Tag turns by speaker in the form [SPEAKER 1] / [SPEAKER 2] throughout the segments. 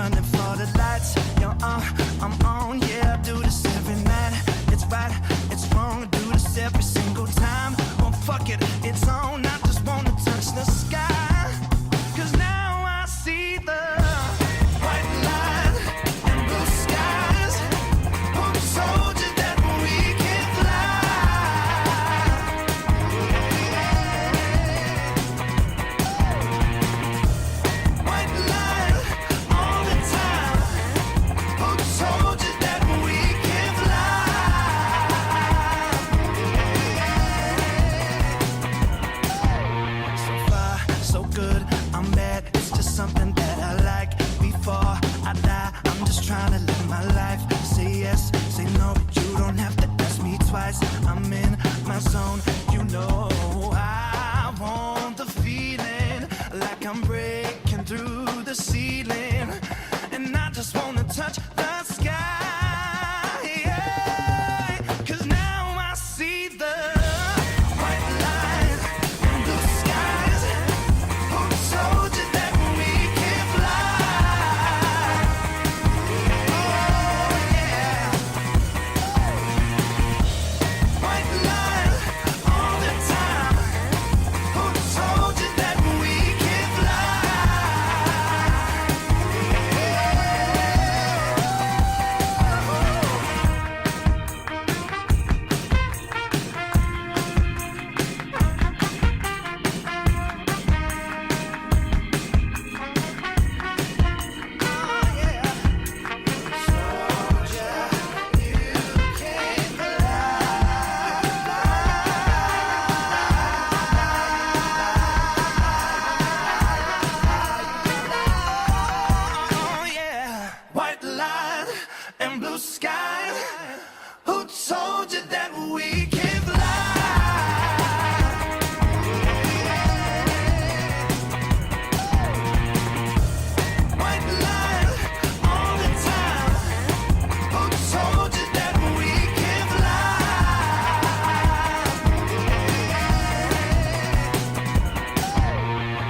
[SPEAKER 1] running for the lights. You're on, I'm on, yeah, I do this every night. It's right, it's wrong, I do this every single time. Well, fuck it, it's on, I just wanna touch the sky. Cause now I see the white light and blue skies. Who told you that we can fly? White light all the time. Who told you that we can fly? So far, so good, I'm bad. It's just something that I like. Before I die, I'm just trying to live my life. Say yes, say no, you don't have to ask me twice. I'm in my zone, you know I want the feeling like I'm breaking through the ceiling, and I just wanna touch the sky, yeah. Cause now I see the white light and blue skies. Who told you that we can fly? Oh yeah. White light all the time. Who told you that we can fly? Oh yeah. Soldier, you can Oh yeah. White light and blue sky. Who told you that we can fly? White light all the time. Who told you that we can fly?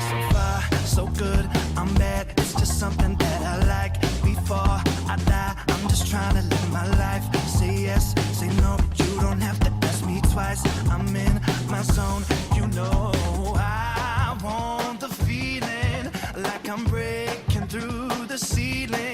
[SPEAKER 1] So far, so good, I'm bad. It's just something that I like. Before I die, I'm just trying to live my life. Say yes, say no, you don't have to ask me twice. I'm in my zone, you know I want the feeling like I'm breaking through the ceiling.